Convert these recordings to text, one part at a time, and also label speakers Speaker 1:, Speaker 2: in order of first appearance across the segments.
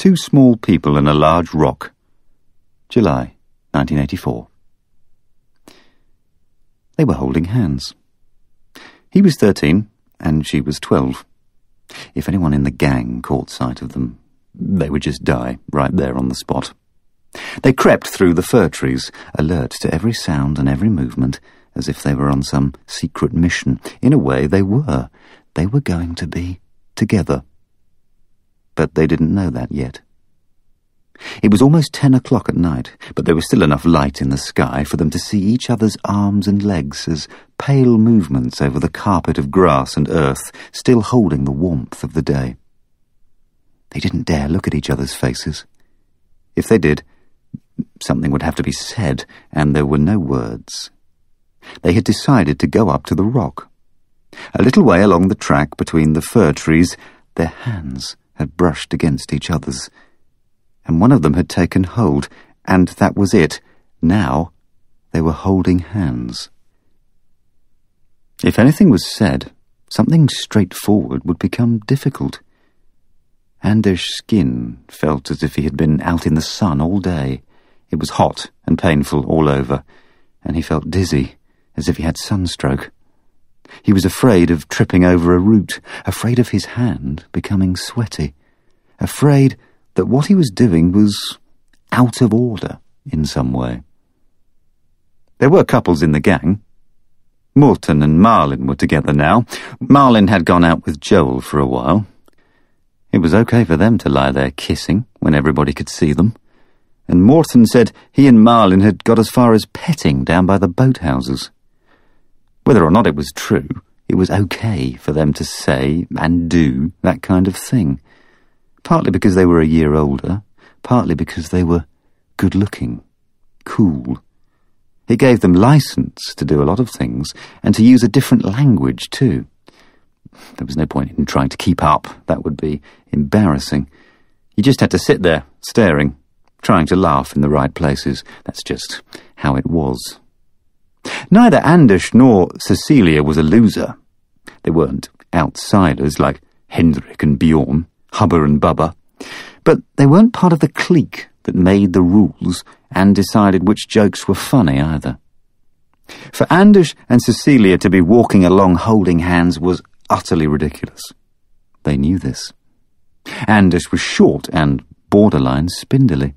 Speaker 1: Two Small People and a Large Rock. July 1984. They were holding hands. He was 13 and she was 12. If anyone in the gang caught sight of them, they would just die right there on the spot. They crept through the fir trees, alert to every sound and every movement, as if they were on some secret mission. In a way, they were. They were going to be together. But they didn't know that yet. It was almost 10 o'clock at night, but there was still enough light in the sky for them to see each other's arms and legs as pale movements over the carpet of grass and earth, still holding the warmth of the day. They didn't dare look at each other's faces. If they did, something would have to be said, and there were no words. They had decided to go up to the rock. A little way along the track between the fir trees, their hands had brushed against each other's, and one of them had taken hold, and that was it. Now they were holding hands. If anything was said, something straightforward would become difficult. Andesh's skin felt as if he had been out in the sun all day. It was hot and painful all over, and he felt dizzy, as if he had sunstroke. He was afraid of tripping over a root, afraid of his hand becoming sweaty, afraid that what he was doing was out of order in some way. There were couples in the gang. Morton and Marlin were together now. Marlin had gone out with Joel for a while. It was okay for them to lie there kissing when everybody could see them. And Morton said he and Marlin had got as far as petting down by the boathouses. Whether or not it was true, it was okay for them to say and do that kind of thing. Partly because they were a year older, partly because they were good-looking, cool. It gave them license to do a lot of things, and to use a different language too. There was no point in trying to keep up. That would be embarrassing. You just had to sit there, staring, trying to laugh in the right places. That's just how it was. Neither Anders nor Cecilia was a loser. They weren't outsiders like Hendrik and Bjorn, Hubba and Bubba. But they weren't part of the clique that made the rules and decided which jokes were funny either. For Anders and Cecilia to be walking along holding hands was utterly ridiculous. They knew this. Anders was short and borderline spindly,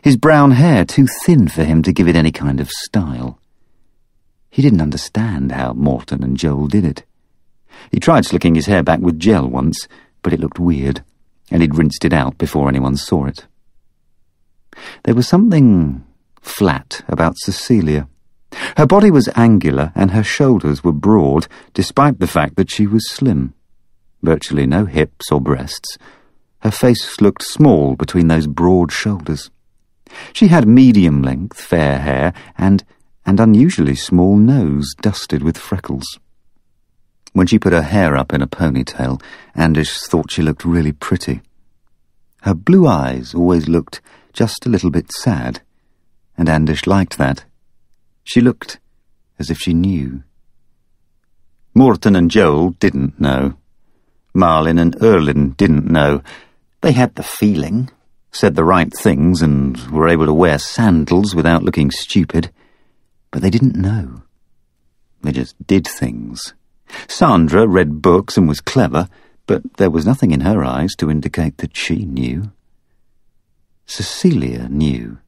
Speaker 1: his brown hair too thin for him to give it any kind of style. He didn't understand how Morton and Joel did it. He tried slicking his hair back with gel once, but it looked weird, and he'd rinsed it out before anyone saw it. There was something flat about Cecilia. Her body was angular and her shoulders were broad, despite the fact that she was slim. Virtually no hips or breasts. Her face looked small between those broad shoulders. She had medium-length, fair hair and unusually small nose dusted with freckles. When she put her hair up in a ponytail, Anders thought she looked really pretty. Her blue eyes always looked just a little bit sad, and Anders liked that. She looked as if she knew. Morton and Joel didn't know. Marlin and Erlin didn't know. They had the feeling, said the right things, and were able to wear sandals without looking stupid. But they didn't know. They just did things. Sandra read books and was clever, but there was nothing in her eyes to indicate that she knew. Cecilia knew,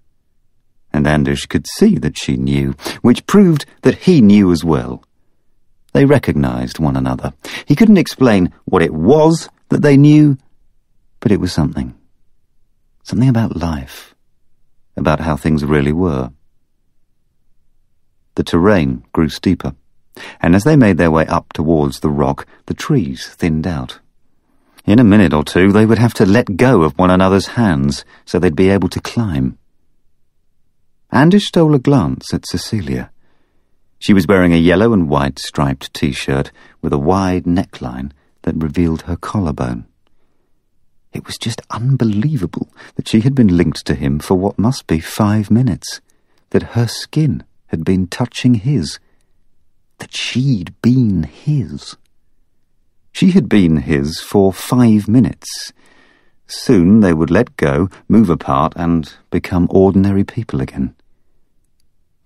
Speaker 1: and Anders could see that she knew, which proved that he knew as well. They recognized one another. He couldn't explain what it was that they knew, but it was something. Something about life, about how things really were. The terrain grew steeper, and as they made their way up towards the rock, the trees thinned out. In a minute or two, they would have to let go of one another's hands so they'd be able to climb. Anders stole a glance at Cecilia. She was wearing a yellow and white striped T-shirt with a wide neckline that revealed her collarbone. It was just unbelievable that she had been linked to him for what must be 5 minutes, that her skin had been touching his, that she'd been his. She had been his for 5 minutes, Soon they would let go, move apart, and become ordinary people again.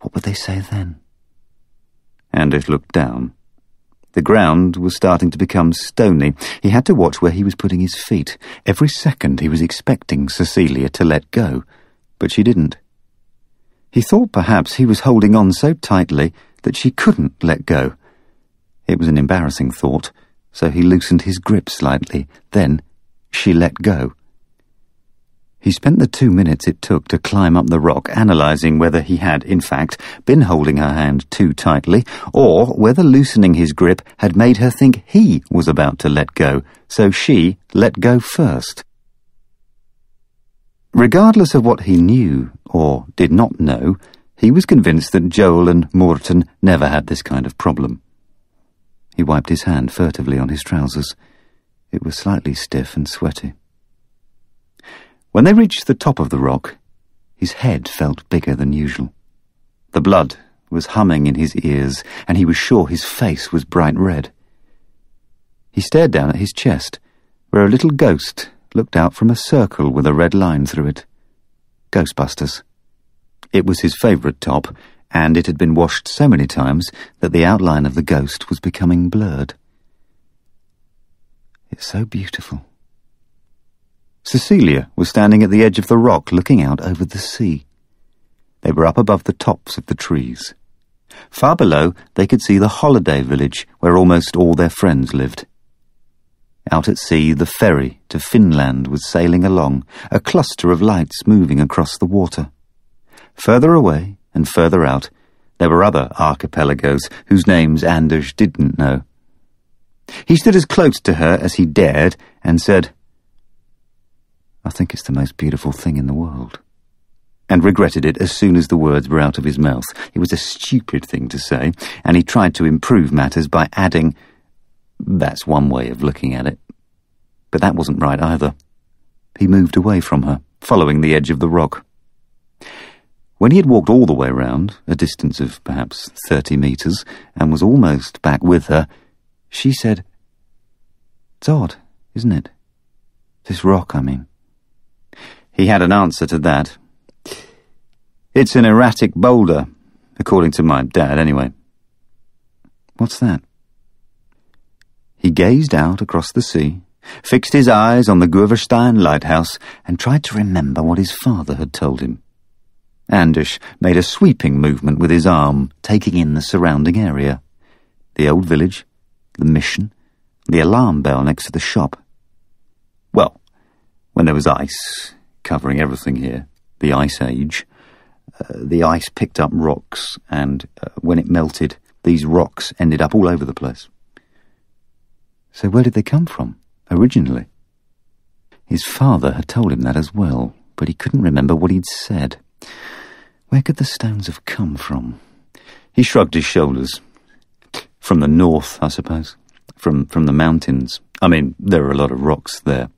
Speaker 1: What would they say then? Anders looked down. The ground was starting to become stony. He had to watch where he was putting his feet. Every second he was expecting Cecilia to let go, but she didn't. He thought perhaps he was holding on so tightly that she couldn't let go. It was an embarrassing thought, so he loosened his grip slightly. Then she let go. He spent the 2 minutes it took to climb up the rock, analysing whether he had, in fact, been holding her hand too tightly, or whether loosening his grip had made her think he was about to let go, so she let go first. Regardless of what he knew, or did not know, he was convinced that Joel and Morten never had this kind of problem. He wiped his hand furtively on his trousers. It was slightly stiff and sweaty. When they reached the top of the rock, his head felt bigger than usual. The blood was humming in his ears, and he was sure his face was bright red. He stared down at his chest, where a little ghost looked out from a circle with a red line through it. Ghostbusters. It was his favourite top, and it had been washed so many times that the outline of the ghost was becoming blurred. It's so beautiful. Cecilia was standing at the edge of the rock looking out over the sea. They were up above the tops of the trees. Far below they could see the holiday village where almost all their friends lived. Out at sea the ferry to Finland was sailing along, a cluster of lights moving across the water. Further away and further out there were other archipelagos whose names Anders didn't know. He stood as close to her as he dared and said, "I think it's the most beautiful thing in the world," and regretted it as soon as the words were out of his mouth. It was a stupid thing to say, and he tried to improve matters by adding, "That's one way of looking at it." But that wasn't right either. He moved away from her, following the edge of the rock. When he had walked all the way round, a distance of perhaps 30 metres, and was almost back with her, she said, "It's odd, isn't it? This rock, I mean." He had an answer to that. "It's an erratic boulder, according to my dad, anyway." "What's that?" He gazed out across the sea, fixed his eyes on the Guverstein lighthouse, and tried to remember what his father had told him. Anders made a sweeping movement with his arm, taking in the surrounding area. The old village, the mission, the alarm bell next to the shop. Well, when there was ice covering everything here, the Ice Age, the ice picked up rocks, and when it melted, these rocks ended up all over the place. So where did they come from, originally? His father had told him that as well, but he couldn't remember what he'd said. Where could the stones have come from? He shrugged his shoulders. From the north, I suppose. From the mountains. I mean, there are a lot of rocks there.